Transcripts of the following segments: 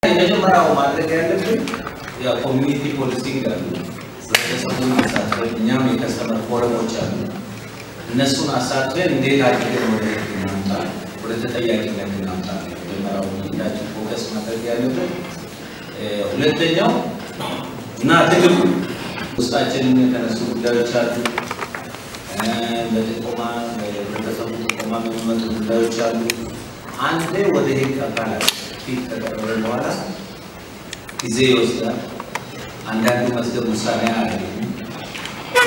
የመጀመሪያው ማድረግ ያለብን ያው ኮሚኒቲ ፖሊሲንግ አለ። ስለዚህ እኛም የከስተመር ፎረሞች አሉ። እነሱን አሳትፈን እንዴት አድርገን ወደ ተጠያቂነት እናምጣ የመጀመሪያው ጉዳያችን ፎከስ ማድረግ ያለብን። ሁለተኛው እና ትግሉ ውስጣችን የተነሱ ጉዳዮች አሉ። በጥቆማ በተሰሙ ጥቆማ የሚመጡ ጉዳዮች አሉ። አንዴ ወደ ህግ አካላት ፊት ከቀረበ በኋላ ጊዜ ይወስዳል። አንዳንዱ መዝገብ ውሳኔ አያገኝም።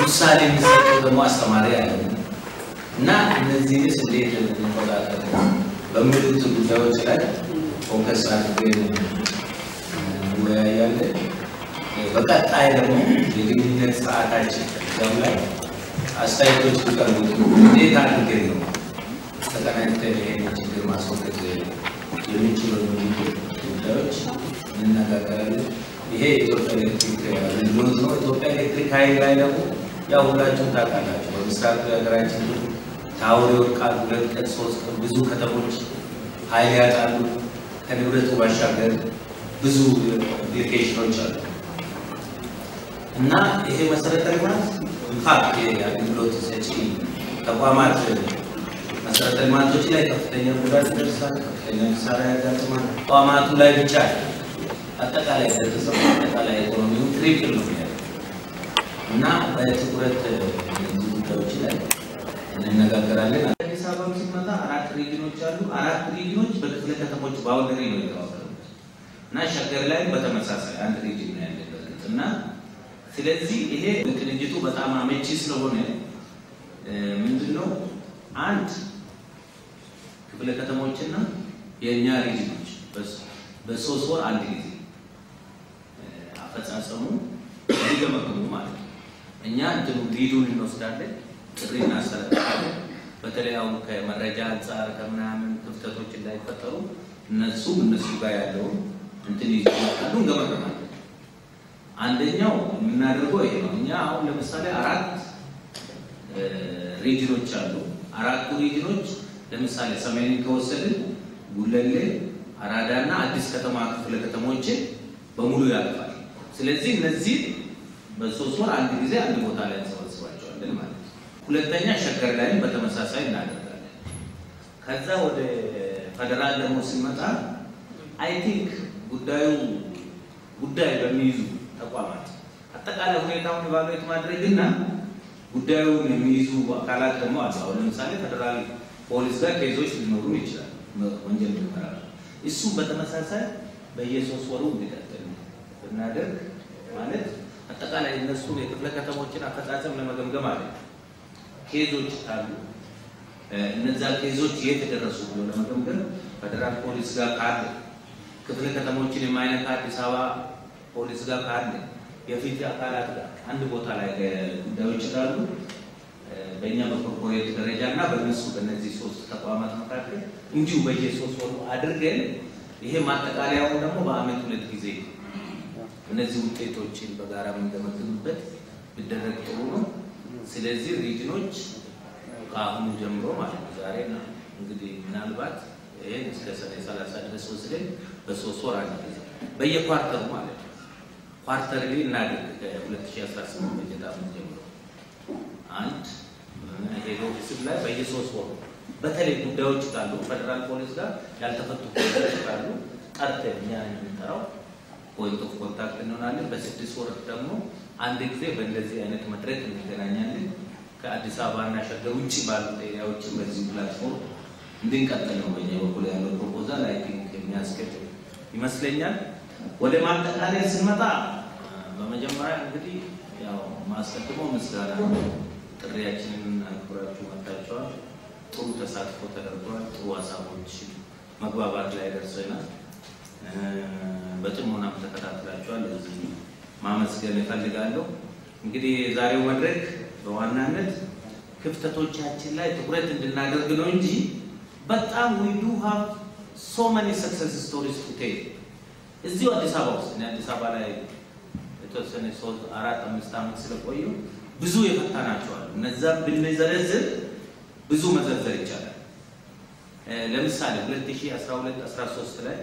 ውሳኔ የሚሰጠው ደግሞ አስተማሪ አይደለም እና እነዚህንስ እንዴት እንቆጣጠር በሚሉት ጉዳዮች ላይ ፎከስ አድርገን እንወያያለን። በቀጣይ ደግሞ የግንኙነት ስርዓታችን ላይ አስተያየቶች ቢቀርቡ እንዴት አድርገን ነው ተቀናጅተን ይሄንን ችግር ማስወገድ የሚችሉ ጉዳዮች እንነጋገራለን። ይሄ የኢትዮጵያ ኤሌክትሪክ አገልግሎት ነው። ኢትዮጵያ ኤሌክትሪክ ኃይል ላይ ደግሞ ያው ሁላችሁም ታውቃላችሁ በምስራቅ ሀገራችን ታወር ይወድቃል። 2 ቀን 3 ቀን ብዙ ከተሞች ኃይል ያጣሉ። ከንብረቱ ባሻገር ብዙ ኢምፕሊኬሽኖች አሉ እና ይሄ መሰረተ ልማት ኢምፓክት የአገልግሎት ሰጪ ተቋማት መሰረተ ልማቶች ላይ ከፍተኛ ጉዳት ይደርሳል። ከፍተኛ ኪሳራ ያጋጥማል። ተቋማቱ ላይ ብቻ አጠቃላይ ህብረተሰቡ አጠቃላይ ኢኮኖሚው ትሪፕል ነው እና በትኩረት ጉዳዮች ላይ እንነጋገራለን። አዲስ አበባ ሲመጣ 4 ሪጅኖች አሉ። 4 ሪጅኖች በክፍለ ከተሞች ባውንደሪ ነው የተዋቀሩት እና ሸገር ላይ በተመሳሳይ አንድ ሪጅን ነው ያለበት እና ስለዚህ ይሄ ቅንጅቱ በጣም አመቺ ስለሆነ ምንድነው አንድ ክፍለ ከተሞችና የኛ ሪጅኖች በ3 ወር አንድ ጊዜ አፈጻጸሙ ይገመገሙ ማለት ነው። እኛ እንትኑ ሊዱን እንወስዳለን፣ ጥሪ እናስተላልፋለን። በተለይ አሁን ከመረጃ አንፃር ከምናምን ክፍተቶች እንዳይፈጠሩ እነሱ ጋር ያለው እንትን ይዘዋሉ እንገመገማለን። አንደኛው የምናደርገው ይሄ ነው። እኛ አሁን ለምሳሌ 4 ሪጅኖች አሉ። 4ቱ ሪጅኖች ለምሳሌ ሰሜንን ከወሰድን ጉለሌ፣ አራዳና አዲስ ከተማ ክፍለ ከተሞች በሙሉ ያልፋል። ስለዚህ እነዚህ በ3 ወር አንድ ጊዜ አንድ ቦታ ላይ እንሰበስባቸዋለን ማለት ነው። ሁለተኛ ሸገር ላይም በተመሳሳይ እናደርጋለን። ከዛ ወደ ፌደራል ደግሞ ሲመጣ አይ ቲንክ ጉዳይ በሚይዙ ተቋማት አጠቃላይ ሁኔታውን ኢቫሉዌት ማድረግና ጉዳዩን የሚይዙ አካላት ደግሞ አሉ። አሁን ለምሳሌ ፌደራል ፖሊስ ጋር ኬዞች ሊኖሩ ይችላል ወንጀል ምርመራ እሱ በተመሳሳይ በየ3 ወሩ እንዲቀጥል እናደርግ ማለት አጠቃላይ እነሱ የክፍለ ከተሞችን አፈጻጸም ለመገምገም አለ። ኬዞች አሉ። እነዛ ኬዞች የት ደረሱ ብሎ ለመገምገም ፌደራል ፖሊስ ጋር ካለ ክፍለ ከተሞችን የማይነካ አዲስ አበባ ፖሊስ ጋር ካለ የፊት አካላት ጋር አንድ ቦታ ላይ ጉዳዮች ካሉ በእኛ በኮርፖሬት ደረጃና በእነሱ በእነዚህ 3 ተቋማት መካከል እንዲሁ በየ3 ወሩ አድርገን ይሄ ማጠቃለያው ደግሞ በአመት 2 ጊዜ እነዚህ ውጤቶችን በጋራ የምንገመግምበት ቢደረግ ጥሩ ነው። ስለዚህ ሪጅኖች ከአሁኑ ጀምሮ ማለት ነው ዛሬ እንግዲህ ምናልባት ይሄን እስከ ሰኔ 30 ድረስ ወስደን በ3 ወር አንድ ጊዜ በየኳርተሩ ማለት ነው ኳርተርሊ እናደርግ ከ2018 በጀት ዓመት ጀምሮ አንድ ሄዶ ኦፊስ ላይ በየ3 ወሩ በተለይ ጉዳዮች ካሉ ፌደራል ፖሊስ ጋር ያልተፈቱ ጉዳዮች ካሉ ጠርተን እኛ እንጠራው ፖይንት ኦፍ ኮንታክት እንሆናለን። በ6 ወር ደግሞ አንድ ጊዜ በእንደዚህ አይነት መድረክ እንገናኛለን። ከአዲስ አበባና ሸገር ውጪ ባሉ ኤሪያዎች በዚህ ፕላትፎርም እንድንቀጥል ነው በእኛ በኩል ያለው ፕሮፖዛል አይ ቲንክ የሚያስከት ይመስለኛል። ወደ ማጠቃለያ ስንመጣ በመጀመሪያ እንግዲህ ያው ማስቀደመው ምስጋና ጥሪያችንን አክብራችሁ መጣችኋል። ጥሩ ተሳትፎ ተደርጓል። ጥሩ ሀሳቦች መግባባት ላይ ደርሰናል። በጥሞና ተከታትላችኋል። ለዚህ ማመስገን እፈልጋለሁ። እንግዲህ ዛሬው መድረክ በዋናነት ክፍተቶቻችን ላይ ትኩረት እንድናደርግ ነው እንጂ በጣም we do have so many success stories to tell። እዚሁ አዲስ አበባ ውስጥ አዲስ አበባ ላይ የተወሰነ 3-4-5 ዓመት ስለቆዩ ብዙ የፈታናቸው አሉ። እነዛ ብንዘረዝር ብዙ መዘርዘር ይቻላል። ለምሳሌ 2012-13 ላይ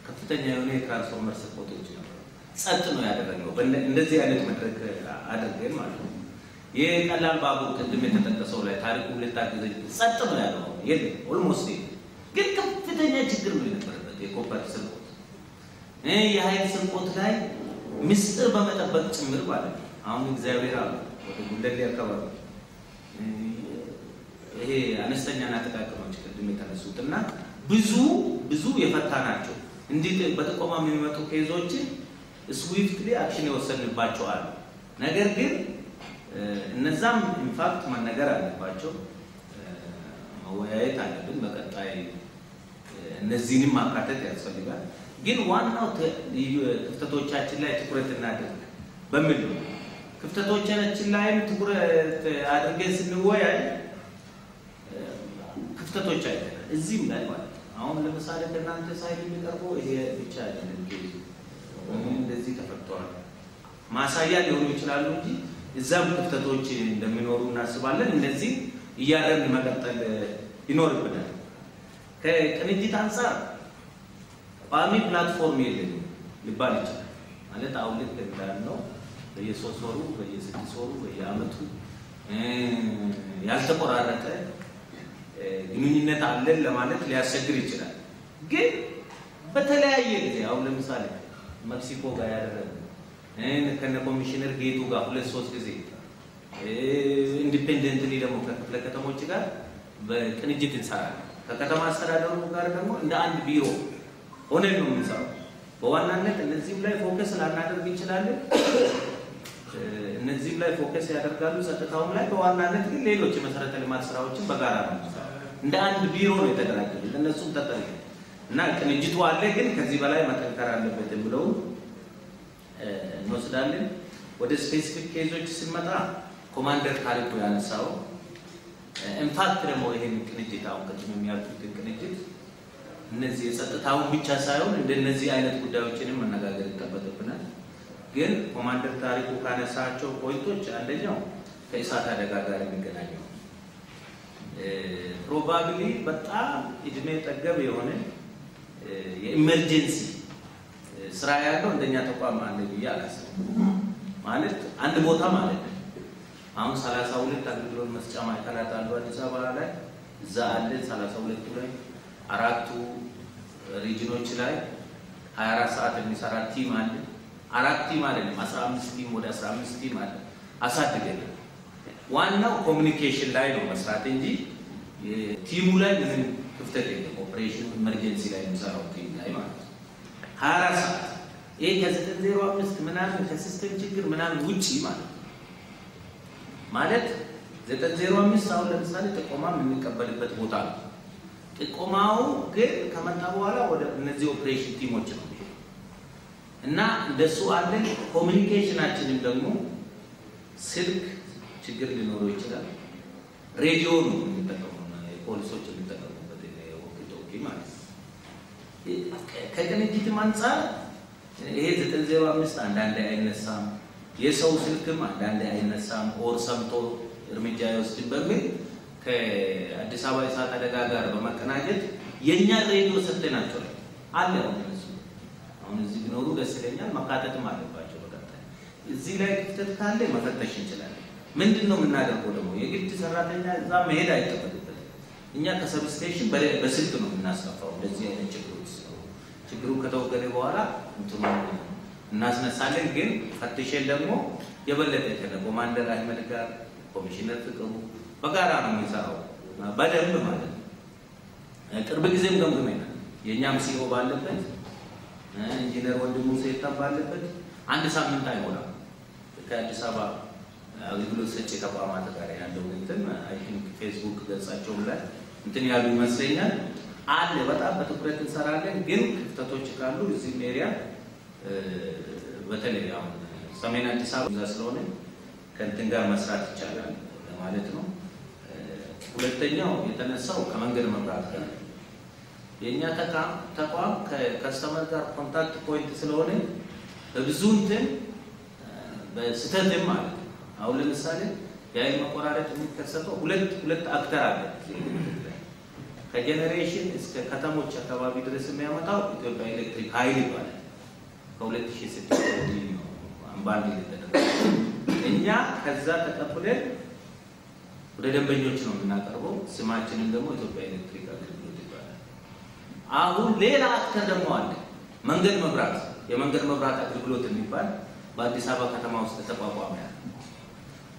ከፍተኛ የሆነ የትራንስፎርመር ሰፖርቶች ነበሩ። ጸጥ ነው ያደረገው እንደዚህ አይነት መድረክ አድርገን ማለት ነው። የቀላል ባቡር ቅድም የተጠቀሰው ላይ ታሪኩ ልታገዘኝ ጸጥ ነው ያለው የለም ኦልሞስት ግን ከፍተኛ ችግር ነው የነበረበት የኮፐር ስርቆት የኃይል ስርቆት ላይ ምስጢር በመጠበቅ ጭምር ማለት ነው። አሁን እግዚአብሔር አለ ወደ ጉለሌ አካባቢ ይሄ አነስተኛና ጥቃቅኖች ቅድም የተነሱትና ብዙ የፈታናቸው እንዲህ በተቋማ የሚመጡ ኬዞችን ስዊፍትሊ አክሽን የወሰድንባቸው አሉ። ነገር ግን እነዛም ኢንፋክት መነገር አለባቸው መወያየት አለብን። በቀጣይ እነዚህንም ማካተት ያስፈልጋል። ግን ዋናው ክፍተቶቻችን ላይ ትኩረት እናድርግ በሚል ነው። ክፍተቶቻችን ላይ ትኩረት አድርገን ስንወያይ ክፍተቶች አይደለም እዚህም ላይ ማለት ነው። አሁን ለምሳሌ ከእናንተ ሳይል የሚቀርበው ይሄ ብቻ አይደለም እንደዚህ ተፈጥቷል ማሳያ ሊሆኑ ይችላሉ እንጂ እዛም ክፍተቶች እንደሚኖሩ እናስባለን። እነዚህ እያረምን መቀጠል ይኖርብናል። ከቅንጅት አንፃር ቋሚ ፕላትፎርም የለንም ሊባል ይችላል። ማለት አሁን ልክ እንዳልነው በየ3 ወሩ በየ6 ወሩ በየአመቱ ያልተቆራረጠ ግንኙነት አለን ለማለት ሊያስቸግር ይችላል። ግን በተለያየ ጊዜ አሁን ለምሳሌ ሜክሲኮ ጋር ያደረገ ከነ ኮሚሽነር ጌቱ ጋር 2-3 ጊዜ ኢንዲፔንደንትሊ ደግሞ ከክፍለ ከተሞች ጋር በቅንጅት እንሰራለን። ከከተማ አስተዳደሩ ጋር ደግሞ እንደ አንድ ቢሮ ሆነን ነው የምንሰራው። በዋናነት እነዚህም ላይ ፎከስ ላናደርግ እንችላለን። እነዚህም ላይ ፎከስ ያደርጋሉ። ጸጥታውም ላይ በዋናነት ግን ሌሎች የመሰረተ ልማት ስራዎችን በጋራ ነው የምንሰራው። እንደ አንድ ቢሮ ነው የተደራጀው። እነሱም ተጠሪ እና ቅንጅቱ አለ። ግን ከዚህ በላይ መጠንከር አለበት ብለው እንወስዳለን። ወደ ስፔሲፊክ ኬዞች ስንመጣ ኮማንደር ታሪኩ ያነሳው ኢንፋክት ደግሞ ይሄን ቅንጅት አሁን ቅድም የሚያልኩት ቅንጅት እነዚህ የጸጥታውን ብቻ ሳይሆን እንደነዚህ አይነት ጉዳዮችንም መነጋገር ይጠበቅብናል። ግን ኮማንደር ታሪኩ ካነሳቸው ፖይንቶች አንደኛው ከእሳት አደጋ ጋር የሚገናኘው ፕሮባብሊ በጣም እድሜ ጠገብ የሆነ የኢመርጀንሲ ስራ ያለው እንደኛ ተቋም አለ ብዬ አላስብም። ማለት አንድ ቦታ ማለት ነው። አሁን 32 አገልግሎት መስጫ ማዕከላት አሉ አዲስ አበባ ላይ እዛ አለ 32 ላይ 4ቱ ሪጅኖች ላይ 24 ሰዓት የሚሰራ ቲም አለ። 4 ቲም አይደለም 15 ቲም ወደ 15 ቲም አለ አሳድገን ዋናው ኮሙኒኬሽን ላይ ነው መስራት እንጂ ቲሙ ላይ ምንም ክፍተት የለም። ኦፕሬሽን ኢመርጀንሲ ላይ የሚሰራው ቲም ላይ ማለት ነው 24 ሰዓት ይሄ ከ905 ምናምን ከሲስተም ችግር ምናምን ውጪ ማለት 905 አሁን ለምሳሌ ጥቆማ የምንቀበልበት ቦታ ነው። ጥቆማው ግን ከመጣ በኋላ ወደ እነዚህ ኦፕሬሽን ቲሞች ነው እና እንደሱ አለን። ኮሙኒኬሽናችንም ደግሞ ስልክ ችግር ሊኖረው ይችላል። ሬዲዮ ነው የምንጠቀመው ፖሊሶች የሚጠቀሙበት ወኪ ማለት ነው። ከቅንጅትም አንፃር ይሄ 905 አንዳንዴ አይነሳም፣ የሰው ስልክም አንዳንዴ አይነሳም፣ ኦር ሰምቶ እርምጃ ይወስድ በሚል ከአዲስ አበባ እሳት አደጋ ጋር በመቀናጀት የኛ ሬዲዮ ሰጥተናቸው አለ። አሁን እዚህ ቢኖሩ ደስ ይለኛል፣ መካተትም አለባቸው። በቀጣይ እዚህ ላይ ክፍተት ካለ መፈተሽ እንችላለን። ምንድነው የምናደርገው ደግሞ የግድ ሰራተኛ እዛ መሄድ አይጠበቅበትም። እኛ ከሰብስቴሽን በስልክ ነው የምናስፋፋው። እንደዚህ አይነት ችግሩ ከተወገደ በኋላ እንትኑ እናስነሳለን። ግን ፈትሸን ደግሞ የበለጠ ኮማንደር አህመድ ጋር ኮሚሽነር ፍቅሩ በጋራ ነው የሚሰራው በደንብ ማለት ነው። ቅርብ ጊዜም ገምገመናል። የኛም ሲኦ ባለበት ኢንጂነር ወንድሙ ሴታ ባለበት አንድ ሳምንት አይሞላም ከአዲስ አበባ አገልግሎት ሰጪ ተቋማት ጋር ያለው እንትን አይ ቲንክ ፌስቡክ ገጻቸውም ላይ እንትን ያሉ ይመስለኛል አለ። በጣም በትኩረት እንሰራለን። ግን ክፍተቶች ካሉ እዚህ ኤሪያ በተለይ አሁን ሰሜን አዲስ አበባ ስለሆነ ከእንትን ጋር መስራት ይቻላል ማለት ነው። ሁለተኛው የተነሳው ከመንገድ መብራት ጋር የኛ ተቋም ከከስተመር ጋር ኮንታክት ፖይንት ስለሆነ በብዙ እንትን በስተትም ማለት ነው። አሁን ለምሳሌ የኃይል መቆራረጥ የሚከሰተው ሁለት አክተር አለ። ከጀነሬሽን እስከ ከተሞች አካባቢ ድረስ የሚያመጣው ኢትዮጵያ ኤሌክትሪክ ኃይል ይባላል። ከ2006 ወዲህ ነው አምባንድ የተደረገው። እኛ ከዛ ተቀብለን ወደ ደንበኞች ነው የምናቀርበው። ስማችንን ደግሞ ኢትዮጵያ ኤሌክትሪክ አገልግሎት ይባላል። አሁን ሌላ አክተር ደግሞ አለ። መንገድ መብራት፣ የመንገድ መብራት አገልግሎት የሚባል በአዲስ አበባ ከተማ ውስጥ ተቋቋመ።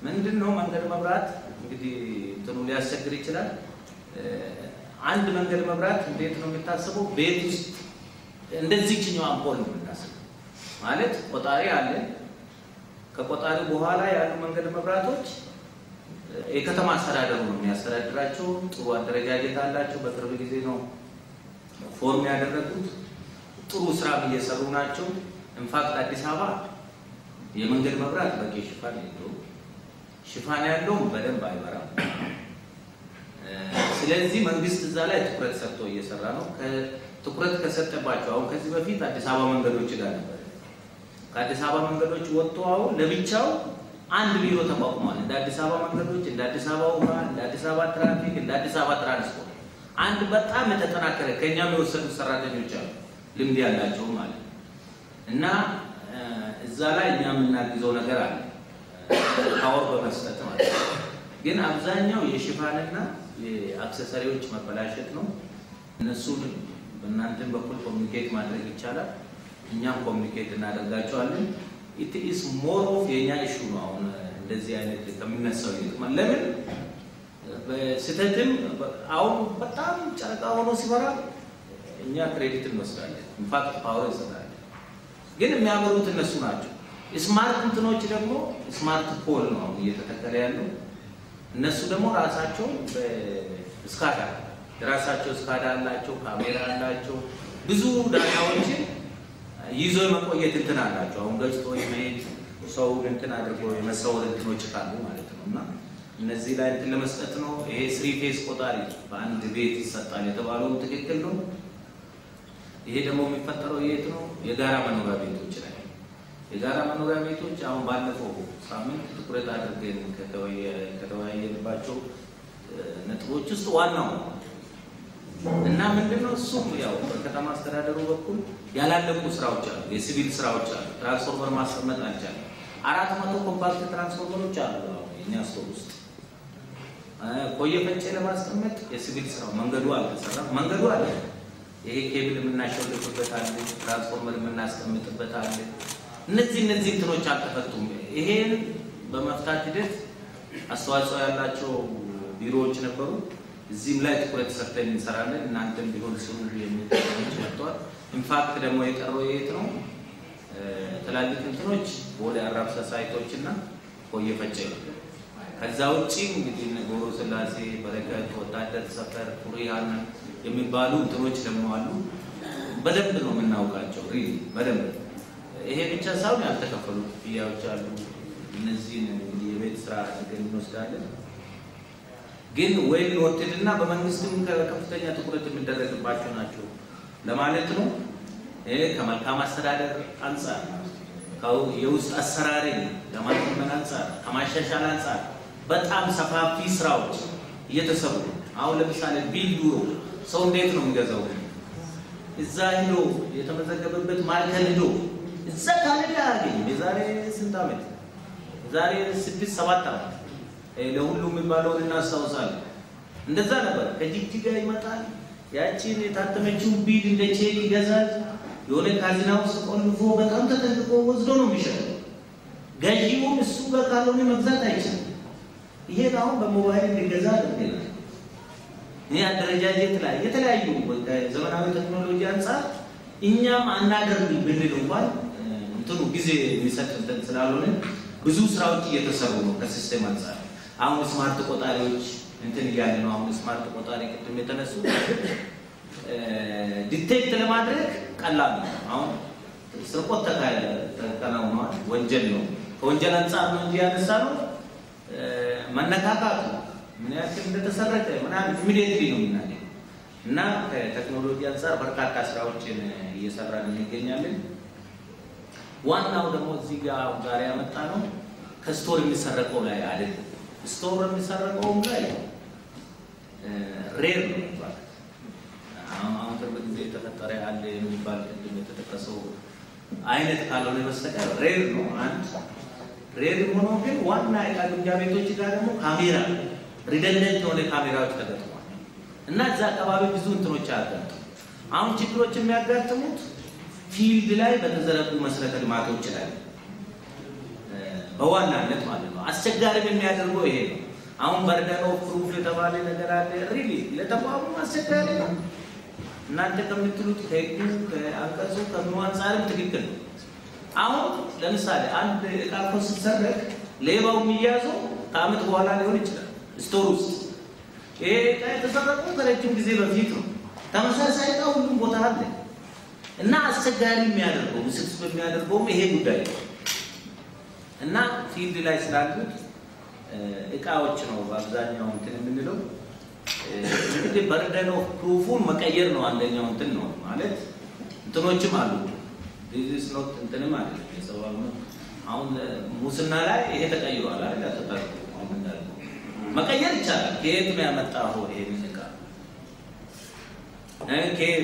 ምንድነው መንገድ መብራት? እንግዲህ እንትኑ ሊያስቸግር ይችላል። አንድ መንገድ መብራት እንዴት ነው የሚታሰበው? ቤት ውስጥ እንደዚህኛው አምፖል ነው የምናስበው። ማለት ቆጣሪ አለ። ከቆጣሪ በኋላ ያሉ መንገድ መብራቶች የከተማ አስተዳደሩ ነው የሚያስተዳድራቸው። ጥሩ አደረጃጀት አላቸው። በቅርብ ጊዜ ነው ፎርም ያደረጉት። ጥሩ ስራ እየሰሩ ናቸው። ኢንፋክት አዲስ አበባ የመንገድ መብራት በቂ ሽፋን የለውም። ሽፋን ያለው በደንብ አይበራም። ስለዚህ መንግስት እዛ ላይ ትኩረት ሰጥቶ እየሰራ ነው። ትኩረት ከሰጠባቸው አሁን ከዚህ በፊት አዲስ አበባ መንገዶች ጋር ነበር። ከአዲስ አበባ መንገዶች ወጥቶ አሁን ለብቻው አንድ ቢሮ ተቋቁሟል። እንደ አዲስ አበባ መንገዶች፣ እንደ አዲስ አበባ ውሃ፣ እንደ አዲስ አበባ ትራፊክ፣ እንደ አዲስ አበባ ትራንስፖርት አንድ በጣም የተጠናከረ ከኛም የወሰዱ ሰራተኞች አሉ፣ ልምድ ያላቸው ማለት እና እዛ ላይ እኛ የምናግዘው ነገር አለ ፓወር በመስጠት ማለት ነው። ግን አብዛኛው የሽፋንና የአክሰሰሪዎች መበላሸት ነው። እነሱን በእናንተም በኩል ኮሚኒኬት ማድረግ ይቻላል። እኛም ኮሚኒኬት እናደርጋቸዋለን። it is more of የኛ ኢሹ ነው። አሁን እንደዚህ አይነት ከሚነሳው ይልቅ ለምን በስተትም አሁን በጣም ጨረቃ ሆኖ ሲበራ እኛ ክሬዲት እንወስዳለን። ኢንፋክት ፓወር ይሰጣል። ግን የሚያመሩት እነሱ ናቸው። ስማርት እንትኖች ደግሞ ስማርት ፖል ነው እየተተከለ ያለው። እነሱ ደግሞ ራሳቸው በስካዳ ራሳቸው ስካዳ አላቸው፣ ካሜራ አላቸው፣ ብዙ ዳታዎችን ይዞ የመቆየት እንትን አላቸው። አሁን ገጽቶ የመሄድ ሰው እንትን አድርጎ የመሰወር እንትኖች ካሉ ማለት ነው። እና እነዚህ ላይ እንትን ለመስጠት ነው። ይሄ 3 ፌዝ ቆጣሪ በአንድ ቤት ይሰጣል የተባለው ትክክል ነው። ይሄ ደግሞ የሚፈጠረው የት ነው? የጋራ መኖሪያ ቤቶች ላይ። የጋራ መኖሪያ ቤቶች አሁን ባለፈው ሳምንት ትኩረት አድርገን ከተወያየንባቸው ነጥቦች ውስጥ ዋናው እና ምንድነው እሱም ያው በከተማ አስተዳደሩ በኩል ያላለቁ ስራዎች አሉ፣ የሲቪል ስራዎች አሉ። ትራንስፎርመር ማስቀመጥ አልቻለም። 400 ኮምፓክት ትራንስፎርመሮች አሉ እኛ ስቶር ውስጥ። ቆየ ፈንጨ ለማስቀመጥ የሲቪል ስራው መንገዱ አልተሰራም። መንገዱ አለ፣ ይሄ ኬብል የምናሸልፍበት አለ፣ ትራንስፎርመር የምናስቀምጥበት አለ። እነዚህ እንትኖች አልተፈቱም። ይሄን በመፍታት ሂደት አስተዋጽኦ ያላቸው ቢሮዎች ነበሩ። እዚህም ላይ ትኩረት ሰጥተን እንሰራለን። እናንተም ቢሆን ስሩ የሚጠቅሙት መጥቷል። ኢንፋክት ደግሞ የቀረው የት ነው? ትላልቅ እንትኖች ቦሌ አራብሳ ሳይቶችና ቆየ ፈጨ። ከዛ ውጪ እንግዲህ ጎሮ ስላሴ፣ በረከት፣ ወታደር ሰፈር፣ ቁሪያን የሚባሉ እንትኖች ደግሞ አሉ። በደንብ ነው የምናውቃቸው ሪሊ በደንብ። ይሄ ብቻ ሳይሆን ያልተከፈሉ ክፍያዎች አሉ። እነዚህን እንግዲህ የቤት ስራ አድርገን እንወስዳለን። ግን ወይም ወጥተድና በመንግስትም ከፍተኛ ትኩረት የሚደረግባቸው ናቸው ለማለት ነው። ከመልካም አስተዳደር አንፃር የውስጥ አሰራርን ለማጥመን አንፃር ከማሻሻል አንፃር በጣም ሰፋፊ ስራዎች እየተሰሩ ነው። አሁን ለምሳሌ ቢልዱ ሰው እንዴት ነው የሚገዛው? እዛ ሄዶ የተመዘገበበት ማዕከል ሄዶ እዛ ካለ ያገኝ የዛሬ ስንት ዓመት ዛሬ 6-7 ዓመት ለሁሉም የሚባለውን እናስታውሳለን። እንደዛ ነበር። ከጅጅጋ ይመጣል፣ ያቺን የታተመችውን ቢል እንደ ቼክ ይገዛል። የሆነ ካዝና ውስጥ ቆልፎ በጣም ተጠንቅቆ ወስዶ ነው የሚሸጠው። ገዢውም እሱ ጋር ካልሆነ መግዛት አይችልም። ይሄ አሁን በሞባይል እንዲገዛ አድርገናል። ይሄ አደረጃጀት ላይ የተለያዩ ዘመናዊ ቴክኖሎጂ አንፃር እኛም አናደርግ ብንል እንኳን እንትኑ ጊዜ የሚሰጥ እንትን ስላልሆነ ብዙ ስራዎች እየተሰሩ ነው ከሲስተም አንፃር። አሁን ስማርት ቆጣሪዎች እንትን እያለ ነው። አሁን ስማርት ቆጣሪ ቅድም የተነሱ ዲቴክት ለማድረግ ቀላል ነው። አሁን ስርቆት ተከናውኗል፣ ወንጀል ነው። ከወንጀል አንፃር ነው እንጂ ያነሳ ነው መነካካቱ ምን ያክል እንደተሰረቀ ምናምን ኢሚዲየትሊ ነው የምናገኘው። እና ከቴክኖሎጂ አንፃር በርካታ ስራዎችን እየሰራን እንገኛለን። ዋናው ደግሞ እዚህ ጋር ዛሬ ያመጣ ነው ከስቶር የሚሰረቀው ላይ አይደል። ስቶር የሚሰረቀው ላይ ሬር ነው ማለት መፍጠሪያ አለ የሚባል ቅድም የተጠቀሰው አይነት ካልሆነ በስተቀር ሬር ነው። አንድ ሬር ሆኖ ግን ዋና ዕቃ ግምጃ ቤቶች ጋር ደግሞ ካሜራ ሪደንደንት የሆነ ካሜራዎች ተገጥመዋል እና እዛ አካባቢ ብዙ እንትኖች አያጋጥሙ። አሁን ችግሮች የሚያጋጥሙት ፊልድ ላይ በተዘረጉ መሰረተ ልማቶች ላይ በዋናነት ማለት ነው። አስቸጋሪ የሚያደርገው ይሄ ነው። አሁን በርደን ኦፍ ፕሩፍ የተባለ ነገር አለ። ሪሊ ለተቋሙ አስቸጋሪ ነው። እናንተ ከምትሉት ከህጉ ከአንቀጹ ከምኑ አንፃርም ትክክል ነው። አሁን ለምሳሌ አንድ ዕቃ እኮ ሲሰረቅ ሌባው የሚያዘው ከዓመት በኋላ ሊሆን ይችላል ስቶር ውስጥ። ይሄ ዕቃ የተሰረቀው ከረጅም ጊዜ በፊት ነው። ተመሳሳይ ዕቃ ሁሉም ቦታ አለ እና አስቸጋሪ የሚያደርገው ውስብስብ የሚያደርገውም ይሄ ጉዳይ ነው እና ፊልድ ላይ ስላሉት ዕቃዎች ነው በአብዛኛው እንትን የምንለው። እንግዲህ በርደን ኦፍ ፕሩፉን መቀየር ነው አንደኛው እንትን ነው ማለት እንትኖችም አሉ። ዲስ ኖት እንትንም አለ የሰዋው ነው። አሁን ሙስና ላይ ይሄ ተቀይሯል አይደል? አተጣጣ አሁን እንዳልኩ መቀየር ይቻላል። ከየት ነው ያመጣው ይሄ ዕቃ?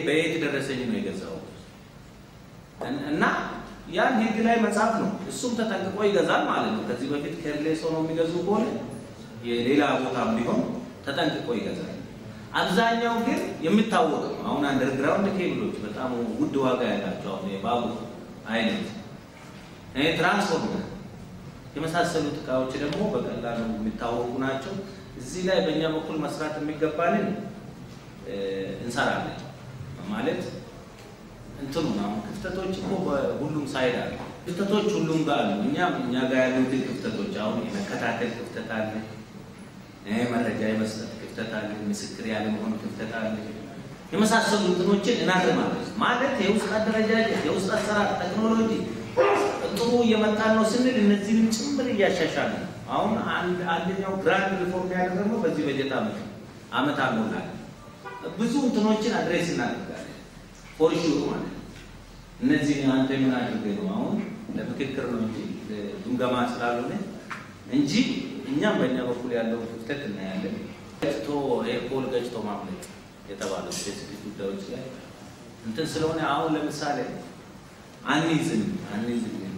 በየት ደረሰኝ ነው የገዛው? እና ያን ህግ ላይ መጻፍ ነው። እሱም ተጠንቅቆ ይገዛል ማለት ነው። ከዚህ በፊት ከሌላ ሰው ነው የሚገዙ ከሆነ የሌላ ቦታም ቢሆን ተጠንቅቆ ይገዛል። አብዛኛው ግን የሚታወቅ ነው። አሁን አንደርግራውንድ ኬብሎች በጣም ውድ ዋጋ ያላቸው አሁን የባቡር አይነት ትራንስፎርመር የመሳሰሉት ዕቃዎች ደግሞ በቀላሉ የሚታወቁ ናቸው። እዚህ ላይ በእኛ በኩል መስራት የሚገባልን እንሰራለን ማለት እንትኑ ነው። ክፍተቶች እኮ በሁሉም ሳይድ አሉ። ክፍተቶች ሁሉም ጋር አሉ። እኛ ጋር ያሉት ክፍተቶች አሁን የመከታተል ክፍተት አለ፣ መረጃ የመስጠት ክፍተት አለ፣ ምስክር ያለ መሆን ክፍተት አለ። የመሳሰሉ እንትኖችን እናርማለን ማለት የውስጥ አደረጃጀት፣ የውስጥ አሰራር፣ ቴክኖሎጂ ጥሩ እየመጣን ነው ስንል እነዚህንም ጭምር እያሻሻልን ነው። አሁን አንደኛው ግራንድ ሪፎርም ያደረግነው በዚህ በጀት ዓመት አልሞላም። ብዙ እንትኖችን አድሬስ እናደርጋለን ፎርሹር ማለት እነዚህ አንተ ምን አድርገህ ነው አሁን ለምክክር ነው እንጂ ግምገማ ስላልሆነ እንጂ እኛም በእኛ በኩል ያለው ክፍተት እናያለን። ገጭቶ ኤርፖል ገጭቶ ማምለጥ የተባለው ስፔሲፊክ ጉዳዮች ላይ እንትን ስለሆነ አሁን ለምሳሌ አንይዝም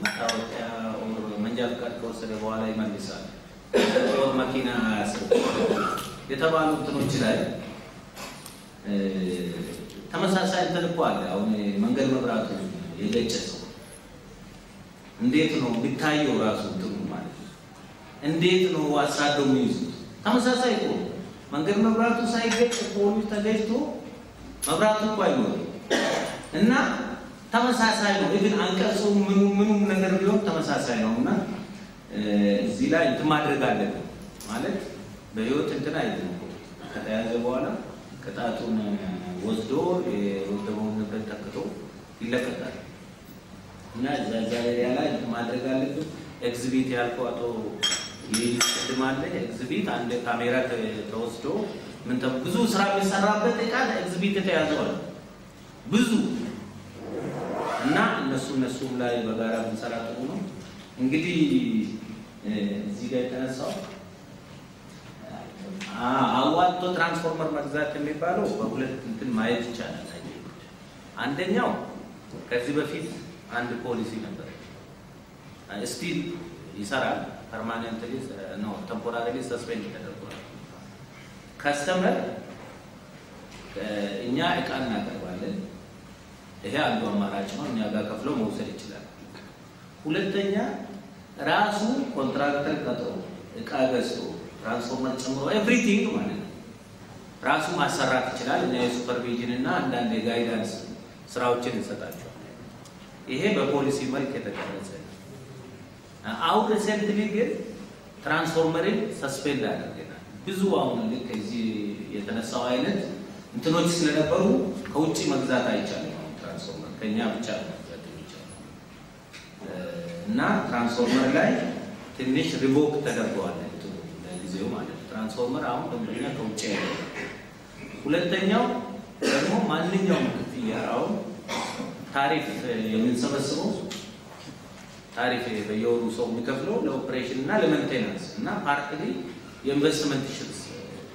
መታወቂያ መንጃ ፈቃድ ከወሰደ በኋላ ይመልሳል መኪና የተባሉ እንትኖች ላይ ተመሳሳይ እንትን እኮ አለ። አሁን መንገድ መብራቱ የገጨ ሰው እንዴት ነው ቢታየው ራሱ እንትኑ ማለት ነው እንዴት ነው አሳደው የሚይዙት? ተመሳሳይ እኮ መንገድ መብራቱ ሳይገጭ ፖሊስ ተገጭቶ መብራቱ እኮ አይኖርም እና ተመሳሳይ ነው። ግን አንቀጹ ምኑም ነገር ቢሆን ተመሳሳይ ነው እና እዚህ ላይ እንትን ማድረግ አለብን ማለት በህይወት እንትን አይደለም ከተያዘ በኋላ ቅጣቱን ወስዶ የወደመውን ንብረት ተክቶ ይለቀቃል እና እዛ ላይ ማድረግ አለብን። ኤግዚቢት ያልከው አቶ ይስድማለ ኤግዚቢት አንድ ካሜራ ተወስዶ ምን ብዙ ስራ የሚሰራበት ዕቃ ኤግዚቢት ተያዘዋል ብዙ እና እነሱም ላይ በጋራ ብንሰራ ጥሩ ነው። እንግዲህ እዚህ ጋር የተነሳው አዋጥቶ ትራንስፎርመር መግዛት የሚባለው በሁለት እንትን ማየት ይቻላል። አንደኛው ከዚህ በፊት አንድ ፖሊሲ ነበር ስቲል ይሰራል ፐርማነንትሊ ነው ቴምፖራሪሊ ሰስፔንድ ተደርጓል። ከስተመር እኛ ዕቃ እናቀርባለን ይሄ አንዱ አማራጭ ነው። እኛ ጋር ከፍሎ መውሰድ ይችላል። ሁለተኛ ራሱ ኮንትራክተር ቀጥሮ ዕቃ ገዝቶ ትራንስፎርመር ጨምሮ ኤቭሪቲንግ ማለት ነው ራሱ ማሰራት ይችላል። እኛ የሱፐርቪዥን እና አንዳንድ የጋይዳንስ ስራዎችን እንሰጣቸዋለን። ይሄ በፖሊሲ መልክ የተቀረጸ ነው። አሁን ሪሰንትሊ ግን ትራንስፎርመርን ሰስፔንድ አድርገናል። ብዙ አሁን ልክ እዚህ የተነሳው አይነት እንትኖች ስለነበሩ ከውጭ መግዛት አይቻልም። ትራንስፎርመር ከኛ ብቻ መግዛት ይቻላል እና ትራንስፎርመር ላይ ትንሽ ሪቮክ ተደርጓል ለጊዜው ማለት ነው። ትራንስፎርመር አሁን ደንበኛ ከውጭ ያለው። ሁለተኛው ደግሞ ማንኛውም ክፍያ አሁን ታሪፍ የምንሰበስበው ታሪፍ በየወሩ ሰው የሚከፍለው ለኦፕሬሽን እና ለሜንቴናንስ እና ፓርትሊ የኢንቨስትመንት ሽርስ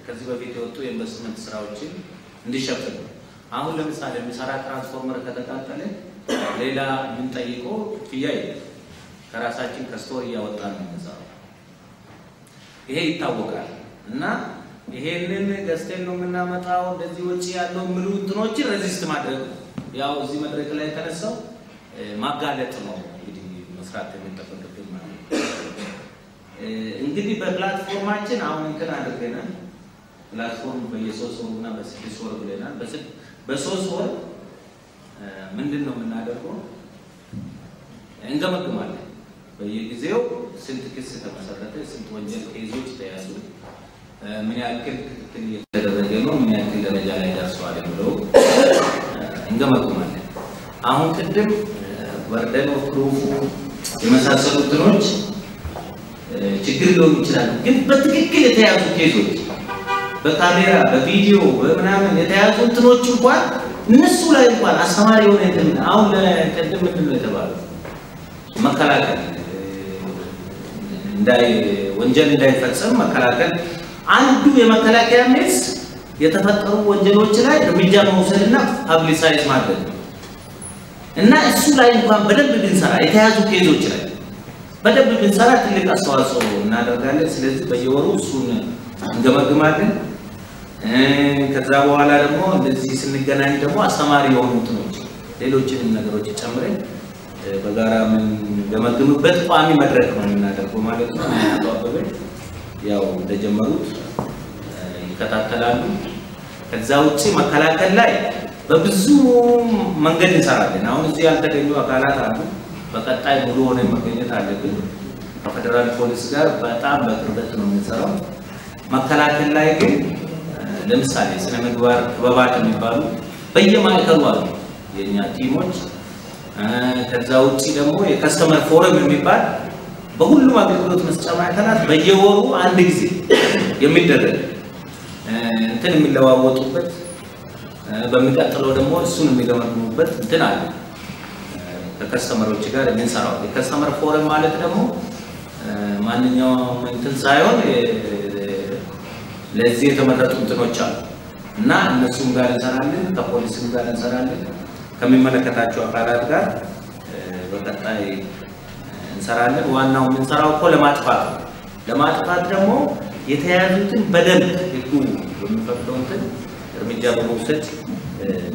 ከዚህ በፊት የወጡ የኢንቨስትመንት ስራዎችን እንዲሸፍን አሁን ለምሳሌ የሚሰራ ትራንስፎርመር ከተቃጠለ ሌላ ምን ጠይቆ ክፍያ የለም ከራሳችን ከስቶር ያወጣን ነው የምንሰራው ይሄ ይታወቃል እና ይሄንን ገዝተን ነው የምናመጣው እንደዚህ ወጪ ያለው ምሉ እንትኖች ሬዚስት ማድረግ ያው እዚህ መድረክ ላይ ተነሳው ማጋለጥ ነው እንግዲህ መስራት የሚጠበቅብን ማለት ነው እንግዲህ በፕላትፎርማችን አሁን እንትን አድርገናል ፕላትፎርም በየ3 ወሩና በ6 ወር ብለናል በ3 ወር ምንድነው የምናደርገው እንገመግማለን በየጊዜው ስንት ክስ ተመሰረተ ስንት ወንጀል ኬዞች ተያዙ ምን ያክል ክትትል እየተደረገ ነው ምን ያክል ደረጃ ላይ ደርሷል ብለው እንገመግማለን አሁን ቅድም ወርደን ፕሩፍ የመሳሰሉት እንትኖች ችግር ሊሆን ይችላል ግን በትክክል የተያዙ ኬዞች በካሜራ በቪዲዮ በምናምን የተያዙ እንትኖች እንኳን እነሱ ላይ እንኳን አስተማሪ የሆነ እንትን አሁን ለቀደም ምንድነው የተባለው መከላከል ወንጀል እንዳይፈጸም መከላከል አንዱ የመከላከያ ሜስ የተፈጠሩ ወንጀሎች ላይ እርምጃ መውሰድና ፐብሊሳይዝ ማድረግ እና እሱ ላይ እንኳን በደንብ ብንሰራ የተያዙ ኬዞች ላይ በደንብ ብንሰራ ትልቅ አስተዋጽኦ እናደርጋለን ስለዚህ በየወሩ እሱን እንገመግማለን ከዛ በኋላ ደግሞ እንደዚህ ስንገናኝ ደግሞ አስተማሪ የሆኑት ነው ሌሎችንም ነገሮች ጨምረን በጋራ ምን ገመግምበት ቋሚ መድረክ ነው እናደርገው ማለት ነው አባበበ ያው እንደጀመሩት ይከታተላሉ ከዛ ውጪ መከላከል ላይ በብዙ መንገድ እንሰራለን አሁን እዚህ ያልተገኙ አካላት አሉ በቀጣይ ሙሉ ሆነ መገኘት አለብን ከፌደራል ፖሊስ ጋር በጣም በቅርበት ነው የምንሰራው መከላከል ላይ ግን ለምሳሌ ስነ ምግባር ክበባት የሚባሉ በየማዕከሉ አሉ የኛ ቲሞች ከዛ ውጪ ደግሞ የከስተመር ፎረም የሚባል በሁሉም አገልግሎት መስጫ ማዕከላት በየወሩ አንድ ጊዜ የሚደረግ እንትን የሚለዋወጡበት በሚቀጥለው ደግሞ እሱን የሚገመግሙበት እንትን አለ ከከስተመሮች ጋር የምንሰራው የከስተመር ፎረም ማለት ደግሞ ማንኛውም እንትን ሳይሆን ለዚህ የተመረጡ እንትኖች አሉ እና እነሱም ጋር እንሰራለን ከፖሊስም ጋር እንሰራለን ከሚመለከታቸው አካላት ጋር በቀጣይ እንሰራለን ዋናው የምንሰራው እኮ ለማጥፋት ደግሞ የተያዙትን በደንብ ህጉ የሚፈቅደው እንትን እርምጃ በመውሰድ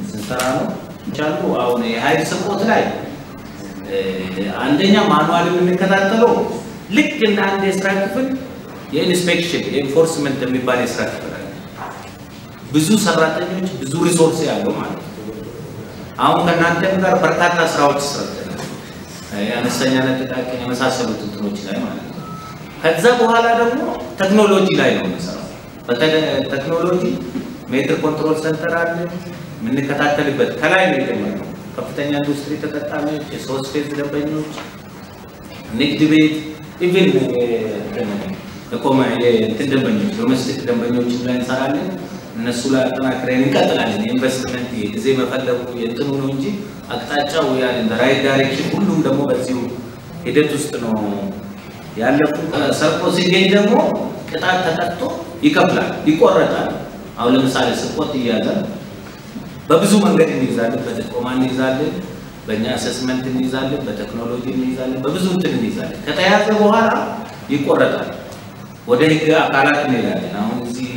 ስንሰራ ነው ይቻሉ አሁን የኃይል ስርቆት ላይ አንደኛ ማኑዋል የምንከታተለው ልክ እንደ አንድ የስራ ክፍል የኢንስፔክሽን የኢንፎርስመንት የሚባል የስራ ክፍል አለ ብዙ ሰራተኞች ብዙ ሪሶርስ ያለው ማለት ነው አሁን ከናንተም ጋር በርካታ ስራዎች ሰርተናል ያነሰኛና ጥቃቅን የመሳሰሉት እንትኖች ላይ ማለት ነው ከዛ በኋላ ደግሞ ቴክኖሎጂ ላይ ነው የምንሰራው በቴክኖሎጂ ሜትር ኮንትሮል ሴንተር አለ የምንከታተልበት ከላይ ነው የጀመረው ከፍተኛ ኢንዱስትሪ ተጠቃሚዎች የሶስት ፌዝ ደንበኞች ንግድ ቤት ኢቭን ደንበኞች ዶሜስቲክ ደንበኞች ላይ እንሰራለን እነሱ ላይ አጠናክረን እንቀጥላለን ኢንቨስትመንት የጊዜ መፈለጉ የጥኑ ነው እንጂ አቅጣጫው ያለ እንደ ራይት ዳይሬክሽን ሁሉም ደግሞ በዚሁ ሂደት ውስጥ ነው ያለፉ ሰርቆ ሲገኝ ደግሞ ቅጣት ተቀጥቶ ይከፍላል ይቆረጣል አሁን ለምሳሌ ስርቆት ይያዛል በብዙ መንገድ እንይዛለን በጥቆማ እንይዛለን በእኛ አሰስመንት እንይዛለን በቴክኖሎጂ እንይዛለን በብዙ እንትን እንይዛለን ከተያዘ በኋላ ይቆረጣል ወደ ህግ አካላት እንሄዳለን አሁን እዚህ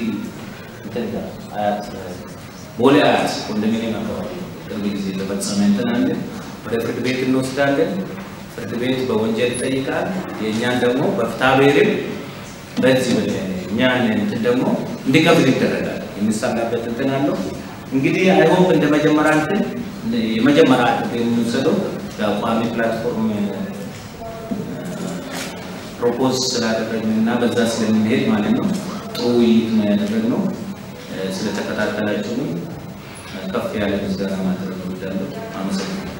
እንተጋ አያት ቦሌ አያት ኮንዶሚኒየም አካባቢ በጊዜ ተፈጸመ እንትን አለ ወደ ፍርድ ቤት እንወስዳለን ፍርድ ቤት በወንጀል ይጠይቃል የኛን ደግሞ በፍትሐብሔርም በዚህ እኛን እንትን ደግሞ እንዲከፍል ይደረጋል የሚሰራበት እንትን አለው እንግዲህ አይሆን እንደመጀመሪያ እንትን የመጀመሪያ የምንሰደው ቋሚ ፕላትፎርም ፕሮፖዝ ስላደረግንና በዛ ስለምንሄድ ማለት ነው ጥሩ ውይይት ነው ያደረግነው ስለተከታተላችሁኝ ከፍ ያለ ምስጋና ማድረግ እወዳለሁ አመሰግናለሁ